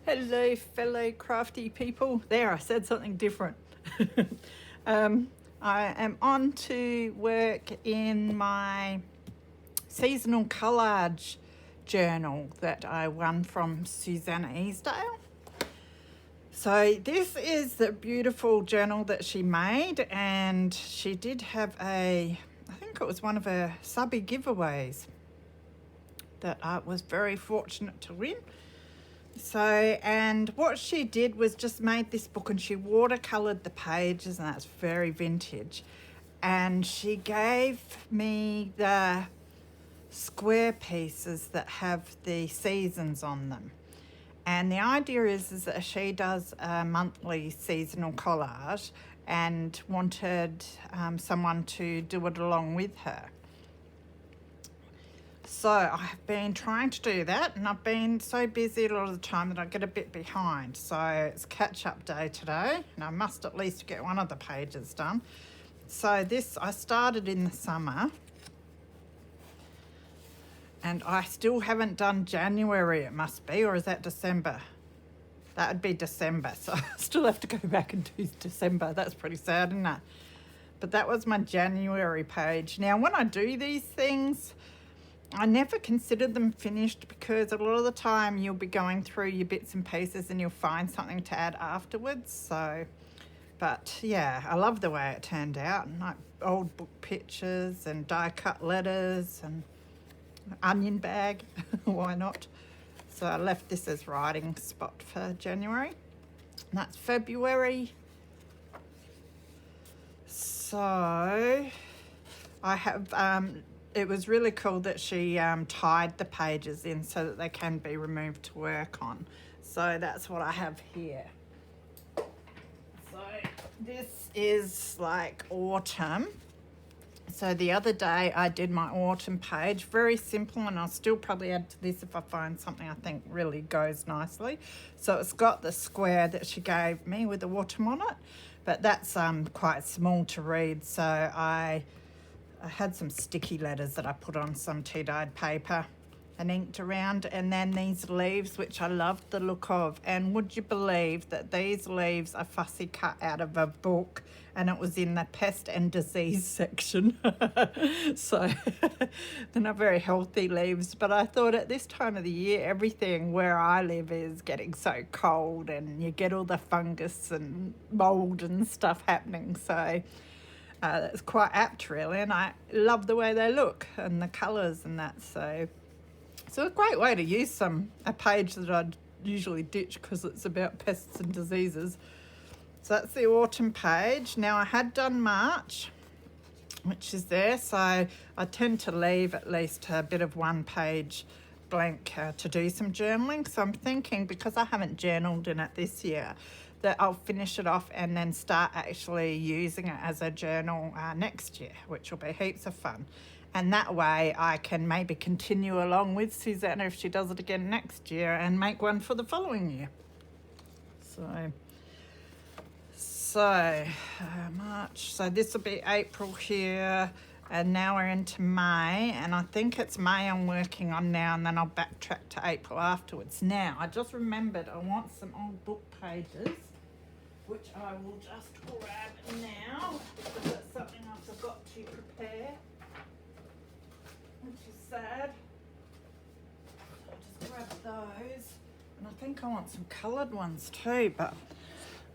Hello, fellow crafty people. There, I said something different. I am on to work in my seasonal collage journal that I won from Susanna Easdale. So this is the beautiful journal that she made, and she did have I think it was one of her subby giveaways that I was very fortunate to win. So, and what she did was just made this book, and she watercoloured the pages, and that's very vintage. And she gave me the square pieces that have the seasons on them. And the idea is that she does a monthly seasonal collage and wanted someone to do it along with her. So I've been trying to do that, and I've been so busy a lot of the time that I get a bit behind. So it's catch-up day today, and I must at least get one of the pages done. So this, I started in the summer, and I still haven't done January, it must be, or is that December? That would be December, so I still have to go back and do December. That's pretty sad, isn't it? But that was my January page. Now, when I do these things, I never considered them finished because a lot of the time you'll be going through your bits and pieces and you'll find something to add afterwards. So, but yeah, I love the way it turned out, and like old book pictures and die cut letters and onion bag. Why not? So I left this as writing spot for January. And that's February. So I have it was really cool that she tied the pages in so that they can be removed to work on. So that's what I have here. So this is like autumn. So the other day I did my autumn page, very simple, and I'll still probably add to this if I find something I think really goes nicely. So it's got the square that she gave me with the autumn on it, but that's quite small to read, so I had some sticky letters that I put on some tea-dyed paper and inked around, and then these leaves, which I loved the look of. And would you believe that these leaves are fussy cut out of a book, and it was in the pest and disease section. So they're not very healthy leaves, but I thought at this time of the year, everything where I live is getting so cold, and you get all the fungus and mold and stuff happening. So that's quite apt, really, and I love the way they look and the colours and that. So a great way to use a page that I'd usually ditch because it's about pests and diseases. So that's the autumn page. Now I had done March, which is there, so I tend to leave at least a bit of one page blank to do some journaling. So I'm thinking, because I haven't journaled in it this year, that I'll finish it off and then start actually using it as a journal next year, which will be heaps of fun. And that way I can maybe continue along with Susanna if she does it again next year and make one for the following year. So March, so this will be April here, and now we're into May, and I think it's May I'm working on now, and then I'll backtrack to April afterwards. Now, I just remembered I want some old book pages, which I will just grab now, because it's something I forgot to prepare, which is sad. I'll just grab those, and I think I want some coloured ones too, but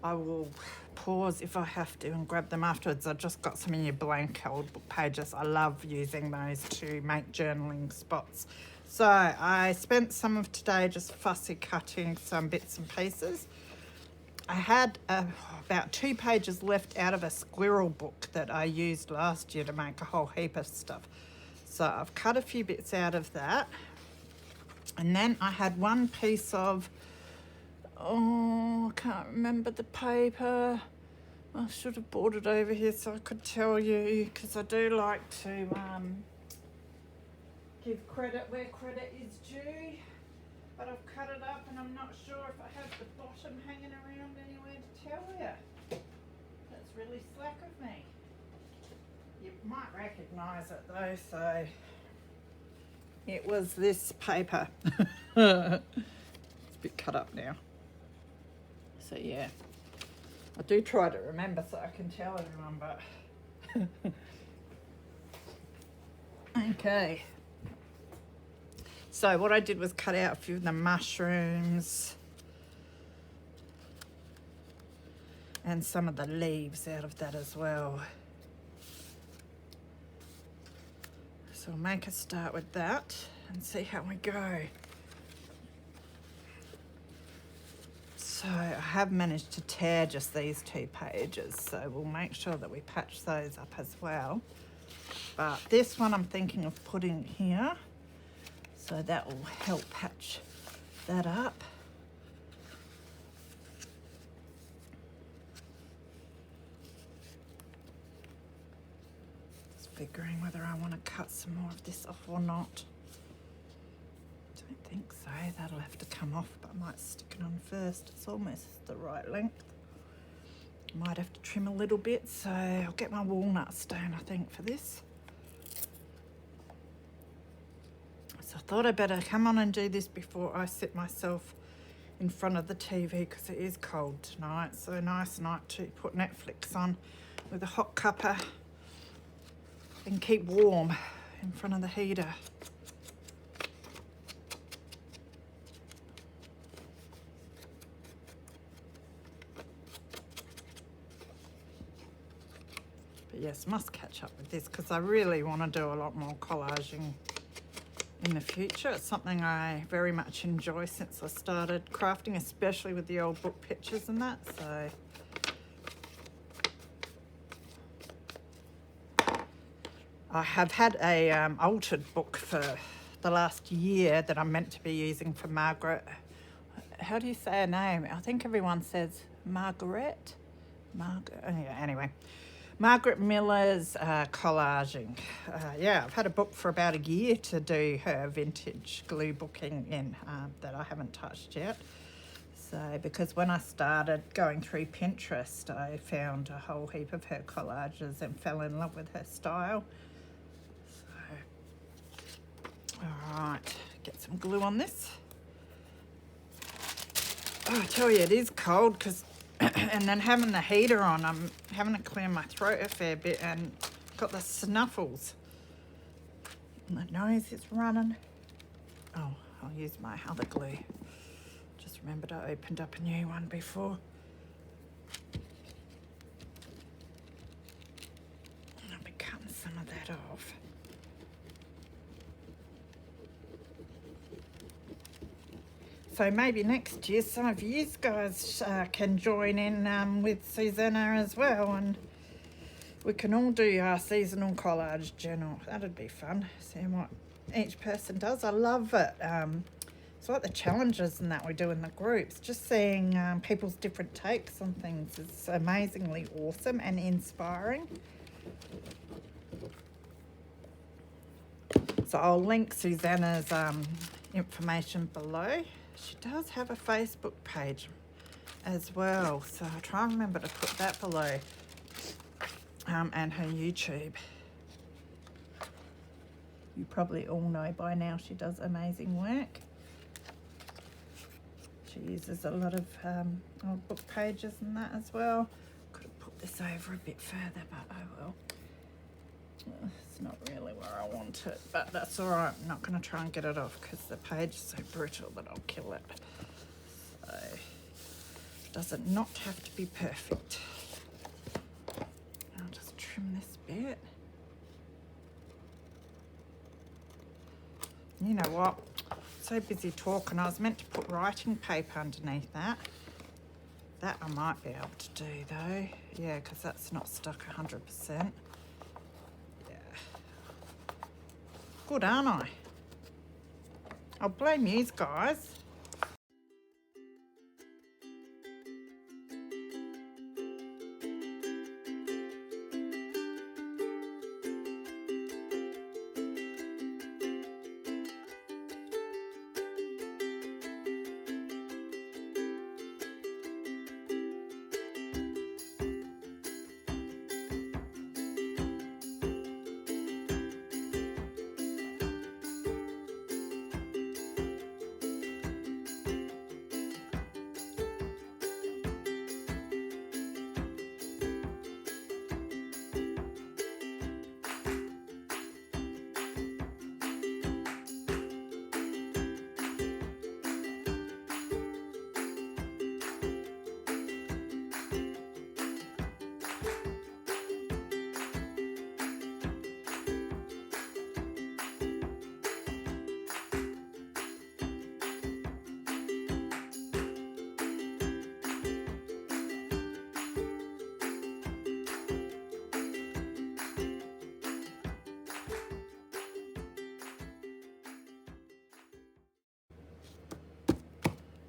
I will pause if I have to and grab them afterwards. I've just got some in your blank old book pages. I love using those to make journaling spots. So I spent some of today just fussy cutting some bits and pieces. I had about 2 pages left out of a squirrel book that I used last year to make a whole heap of stuff. So I've cut a few bits out of that. And then I had one piece of, I can't remember the paper. I should have brought it over here so I could tell you, because I do like to give credit where credit is due. But I've cut it up, and I'm not sure if I have the bottom hanging around anywhere to tell you. That's really slack of me. You might recognise it though, so it was this paper. It's a bit cut up now. So yeah, I do try to remember so I can tell everyone, but okay. So what I did was cut out a few of the mushrooms and some of the leaves out of that as well. So I'll make a start with that and see how we go. So I have managed to tear just these 2 pages, so we'll make sure that we patch those up as well. But this one I'm thinking of putting here, so that will help patch that up. Just figuring whether I want to cut some more of this off or not. Don't think so, that'll have to come off, but I might stick it on first. It's almost the right length. Might have to trim a little bit, so I'll get my walnut stone, I think, for this. So I thought I'd better come on and do this before I sit myself in front of the TV, because it is cold tonight. So nice night to put Netflix on with a hot cuppa and keep warm in front of the heater. But yes, must catch up with this because I really want to do a lot more collaging in the future. It's something I very much enjoy since I started crafting, especially with the old book pictures and that. So I have had a altered book for the last year that I'm meant to be using for Margaret. How do you say her name? I think everyone says Margaret. Anyway. Margaret Miller's collaging. Yeah, I've had a book for about a year to do her vintage glue booking in that I haven't touched yet. So, because when I started going through Pinterest, I found a whole heap of her collages and fell in love with her style. So, all right, get some glue on this. Oh, I tell you, it is cold because and then having the heater on, I'm having to clear my throat a fair bit and got the snuffles. And the nose is running. Oh, I'll use my other glue. Just remembered I opened up a new one before. I'll be cutting some of that off. So maybe next year some of you guys can join in with Susanna as well, and we can all do our seasonal collage journal. That'd be fun, seeing what each person does. I love it. It's like the challenges and that we do in the groups. Just seeing people's different takes on things is amazingly awesome and inspiring. So I'll link Susanna's information below. She does have a Facebook page as well, so I'll try and remember to put that below, and her YouTube. You probably all know by now she does amazing work. She uses a lot of old book pages and that as well. Could have put this over a bit further, but oh well. It's not really where I want it, but that's all right. I'm not going to try and get it off because the page is so brittle that I'll kill it. So, does it not have to be perfect? I'll just trim this bit. You know what? So busy talking, I was meant to put writing paper underneath that. That I might be able to do though. Yeah, because that's not stuck 100%. Good, aren't I? I'll blame you guys.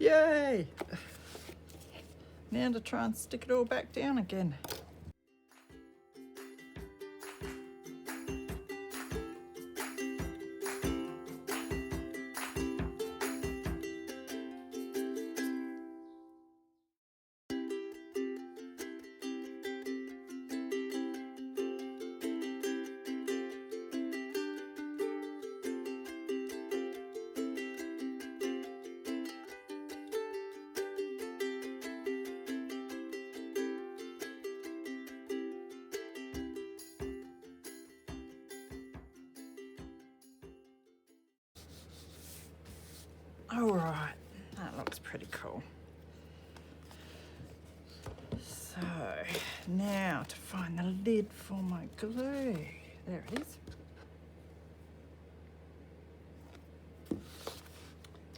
Yay! Now to try and stick it all back down again. All right, that looks pretty cool. So now to find the lid for my glue. There it is.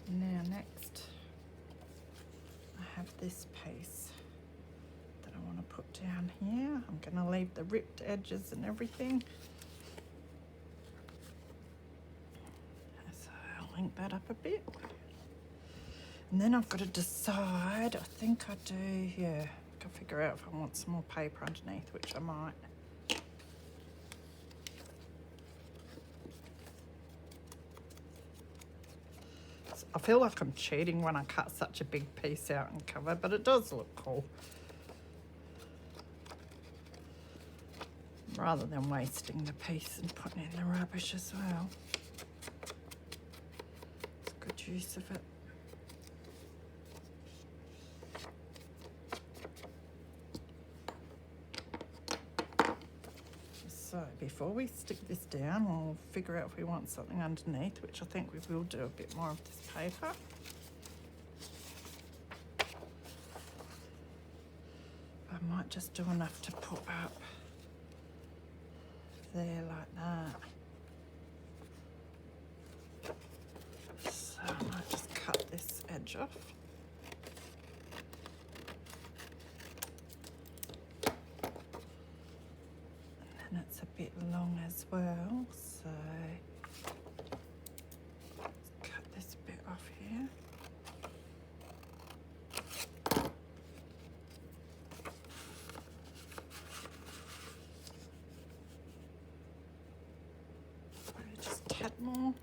Now next, I have this piece that I want to put down here. I'm going to leave the ripped edges and everything. So I'll link that up a bit. And then I've got to decide, I think I do, yeah, I can figure out if I want some more paper underneath, which I might. I feel like I'm cheating when I cut such a big piece out and cover, but it does look cool. Rather than wasting the piece and putting in the rubbish as well. It's good use of it. So before we stick this down, we'll figure out if we want something underneath, which I think we will do a bit more of this paper. I might just do enough to put up there like that. So I might just cut this edge off. And it's a bit long as well, so let's cut this bit off here. Maybe just a tad more.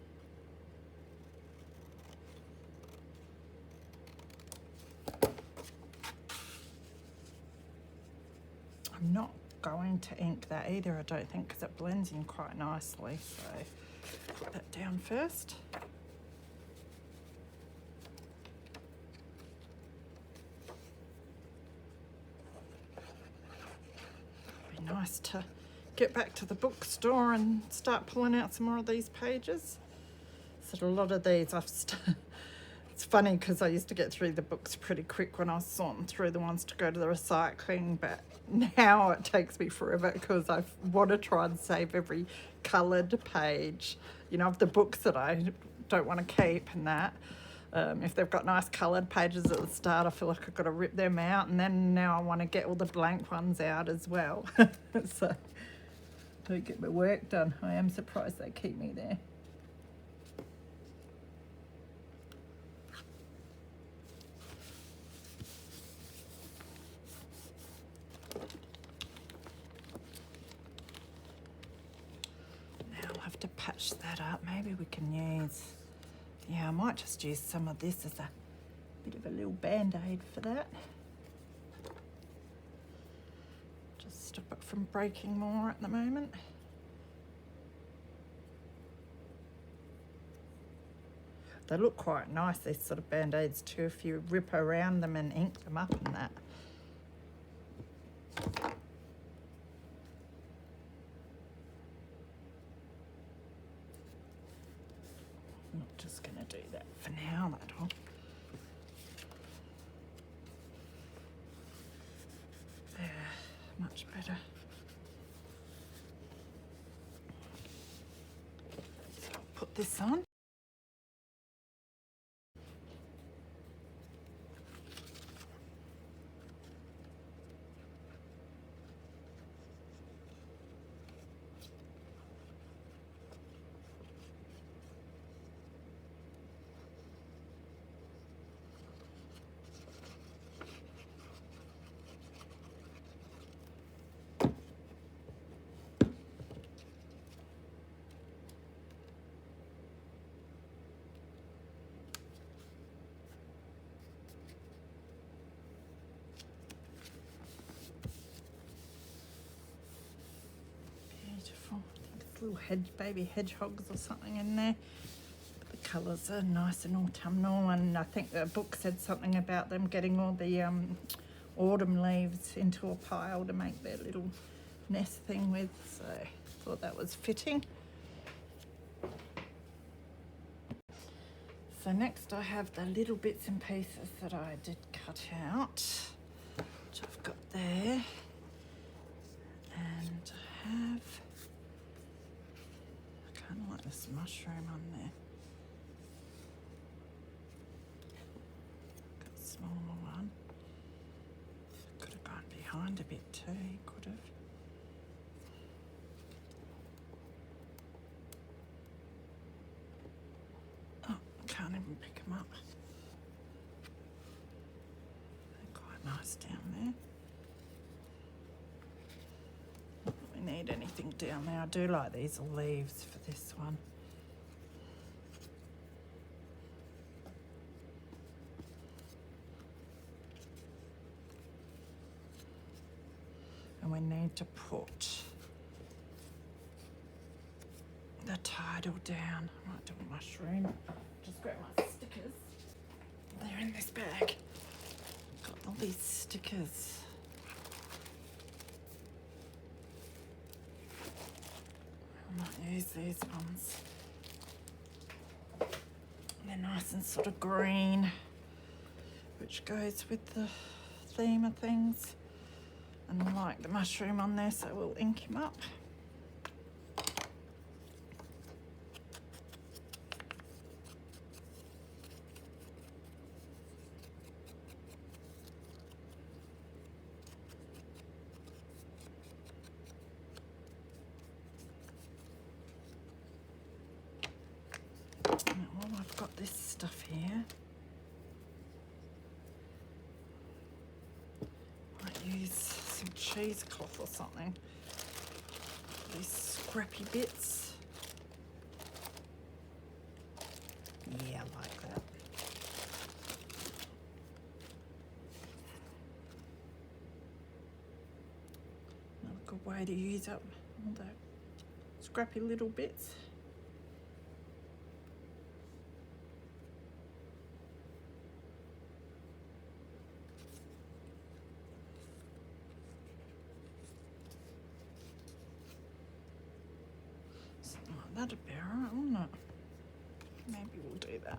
I'm not going to ink that either, I don't think, because it blends in quite nicely. So put that down first. Be nice to get back to the bookstore and start pulling out some more of these pages. So a lot of these it's funny because I used to get through the books pretty quick when I was sorting through the ones to go to the recycling, but now it takes me forever because I want to try and save every coloured page, you know, of the books that I don't want to keep and that. If they've got nice coloured pages at the start, I feel like I've got to rip them out, and then now I want to get all the blank ones out as well. So don't get my work done. I am surprised they keep me there. To patch that up, maybe we can use, yeah, I might just use some of this as a bit of a little band-aid for that, just stop it from breaking more at the moment. They look quite nice, these sort of band-aids too, if you rip around them and ink them up and that. I'm not just going to do that for now, that'll. There, much better. So I'll put this on. little baby hedgehogs or something in there. But the colours are nice and autumnal, and I think the book said something about them getting all the autumn leaves into a pile to make their little nest thing with, so I thought that was fitting. So next I have the little bits and pieces that I did cut out, which I've got there. And I have, I kind of like this mushroom on there. Got a smaller one. Could have gone behind a bit too, could have. Can't even pick them up. They're quite nice down there. Not that we need anything down there. I do like these leaves for this one. And we need to put the title down. I might do a mushroom. Just grab my stickers. They're in this bag. Got all these stickers. I might use these ones. They're nice and sort of green, which goes with the theme of things. And I like the mushroom on there, so we'll ink him up. Well, I've got this stuff here. Might use some cheesecloth or something. These scrappy bits. Yeah, I like that. Another good way to use up all the scrappy little bits. That'd be alright, wouldn't it? Maybe we'll do that.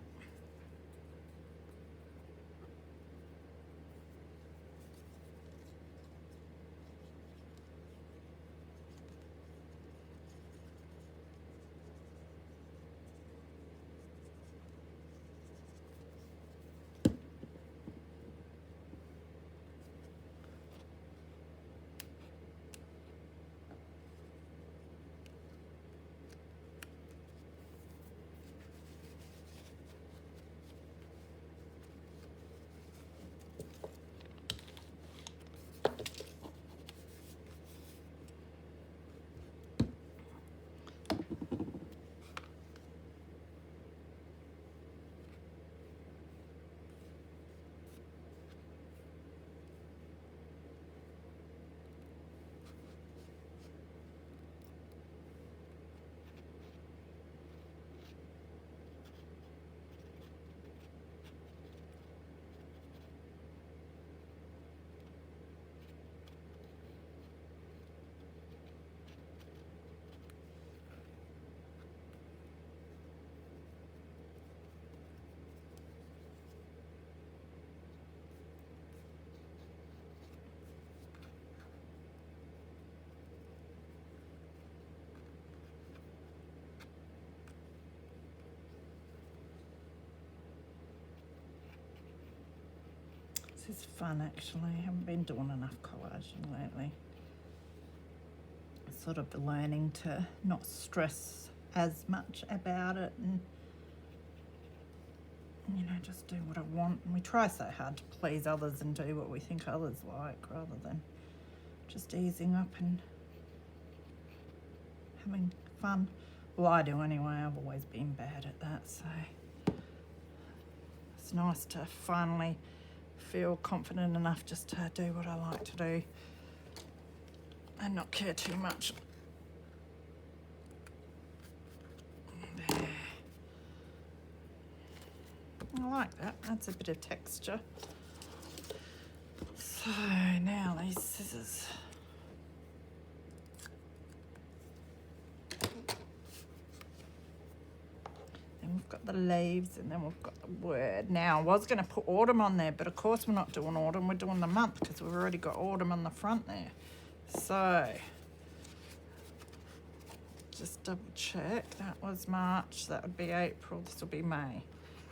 This is fun actually. I haven't been doing enough collaging lately. I'm sort of learning to not stress as much about it and, you know, just do what I want. And we try so hard to please others and do what we think others like rather than just easing up and having fun. Well, I do anyway. I've always been bad at that, so it's nice to finally feel confident enough just to do what I like to do and not care too much I like that. That's a bit of texture. So now these scissors. Then we've got the leaves and then we've got the word. Now I was going to put autumn on there, but of course we're not doing autumn, we're doing the month because we've already got autumn on the front there. So just double check. That was March, that would be April, this will be May.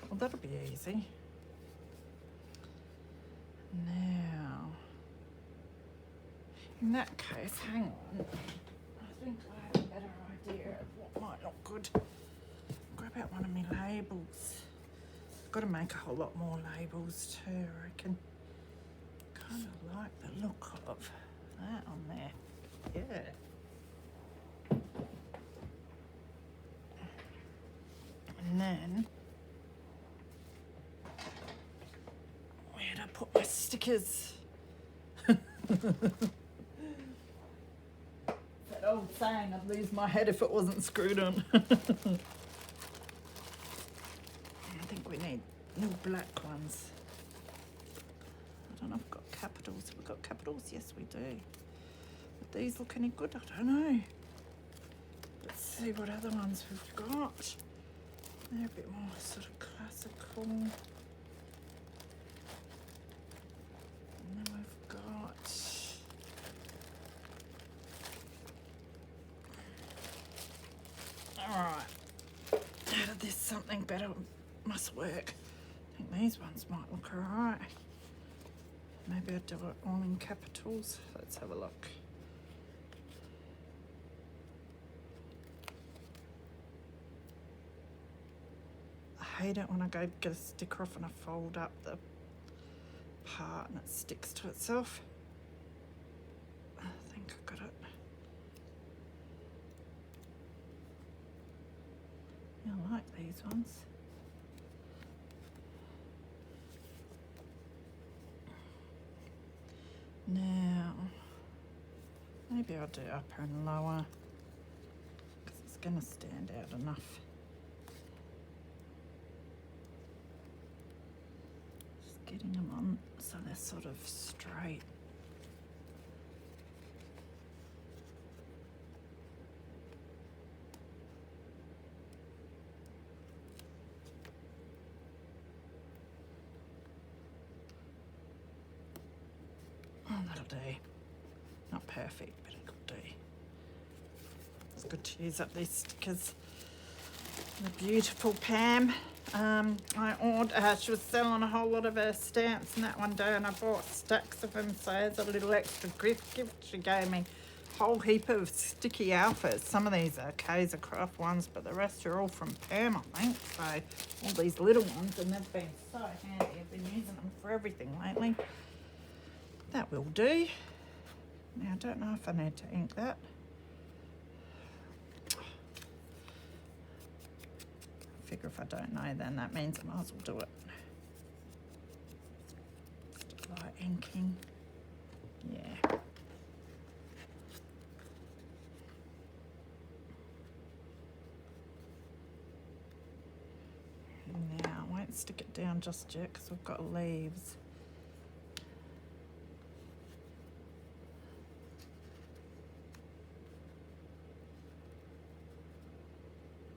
Well, that'll be easy. Now, in that case, hang on. I think I have a better idea of what might look good. Grab out one of my labels. I've got to make a whole lot more labels too, I reckon. Kind of like the look of that on there. Yeah. And then, where'd I put my stickers? That old saying, I'd lose my head if it wasn't screwed on. I think we need little black ones. I don't know if we've got capitals. Have we got capitals? Yes, we do. Would these look any good? I don't know. Let's see what other ones we've got. They're a bit more sort of classical. And then we've got... Alright. Out of this something better must work. I think these ones might look alright. Maybe I'll do it all in capitals. Let's have a look. I hate it when I go get a sticker off and I fold up the part and it sticks to itself. I think I got it. Yeah, I like these ones. Now, maybe I'll do upper and lower because it's going to stand out enough. Getting them on so they're sort of straight. Oh, that'll do. Not perfect, but it'll do. It's good to use up these stickers. The beautiful Pam. I ordered, she was selling a whole lot of her stamps and that one day, and I bought stacks of them, so as a little extra gift she gave me a whole heap of sticky alphas. Some of these are Kaiser Craft ones, but the rest are all from Pam, I think. So all these little ones, and they've been so handy. I've been using them for everything lately. That will do. Now I don't know if I need to ink that. Figure if I don't know, then that means I might as well do it. Just light inking. Yeah. Now, I won't stick it down just yet because we've got leaves.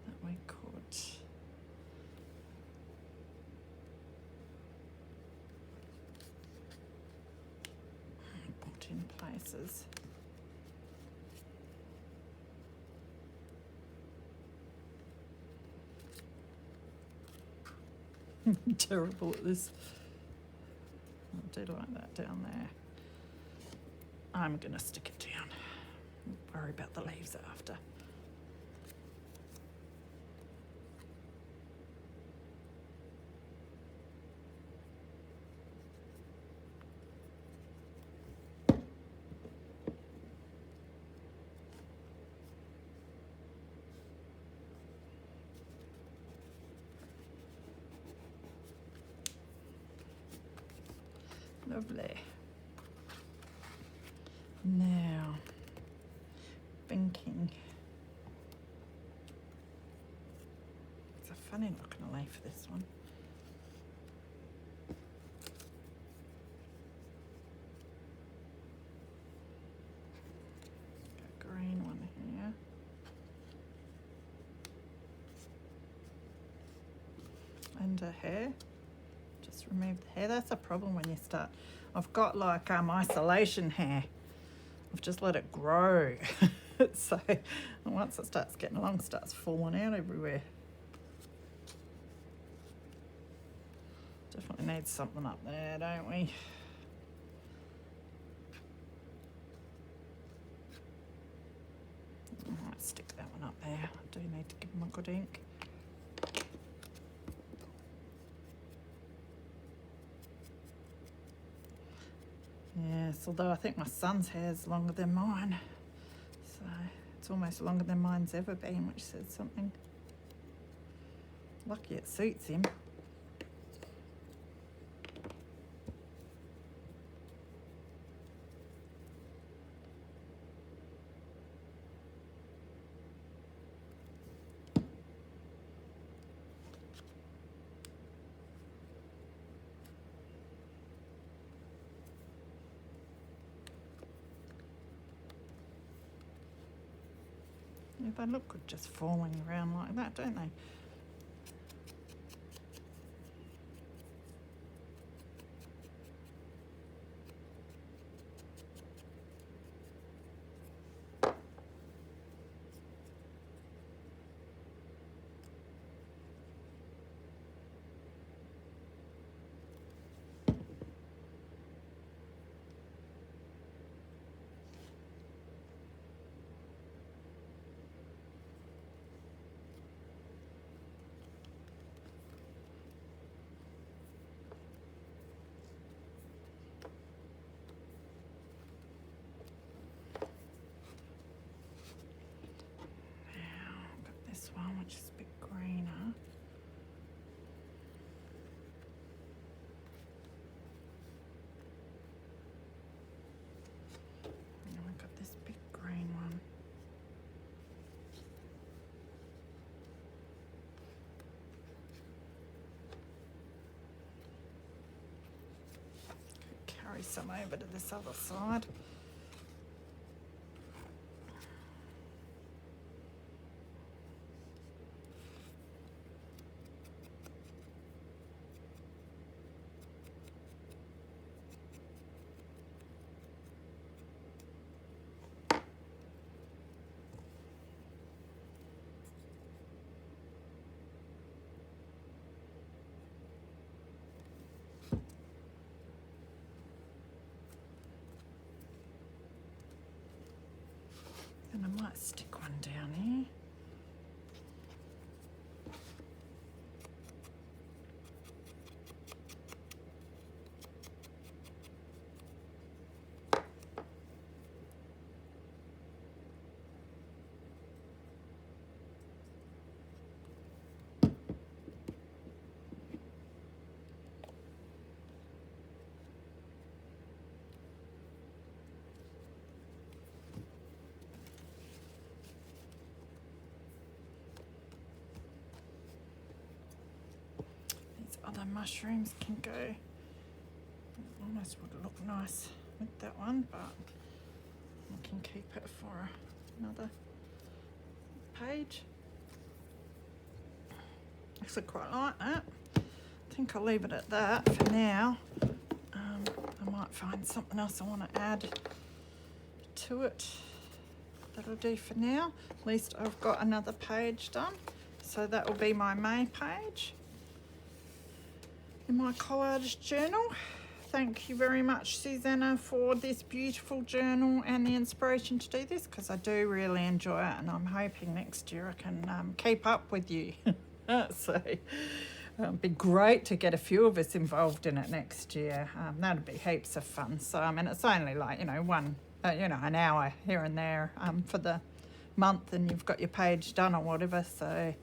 That we could put in places. Terrible at this. I'll do like that down there. I'm going to stick it down. Worry about the leaves after. Lovely. Now, thinking. It's a funny looking leaf, this one. and her hair. Just remove the hair. That's a problem when you start. I've got like isolation hair. I've just let it grow. So once it starts getting long, it starts falling out everywhere. Definitely need something up there, don't we? I might stick that one up there. I do need to give them a good ink. Yes, although I think my son's hair is longer than mine. So it's almost longer than mine's ever been, which says something. Lucky it suits him. Yeah, they look good just falling around like that, don't they? This one, which is a bit greener. And then we've got this big green one. Carry some over to this other side. And I might stick one down here. Other mushrooms can go. Almost would look nice with that one, but I can keep it for another page. Actually quite like that. I think I'll leave it at that for now. I might find something else I want to add to it. That'll do for now. At least I've got another page done. So that will be my main page in my collage journal. Thank you very much, Susanna, for this beautiful journal and the inspiration to do this, because I do really enjoy it, and I'm hoping next year I can keep up with you. So it'd be great to get a few of us involved in it next year. That'd be heaps of fun. So I mean, it's only like, an hour here and there for the month, and you've got your page done or whatever. So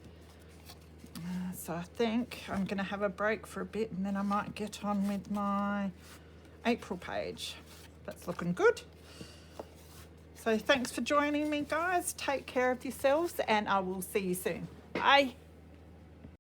I think I'm going to have a break for a bit, and then I might get on with my April page. That's looking good. So thanks for joining me, guys. Take care of yourselves, and I will see you soon. Bye.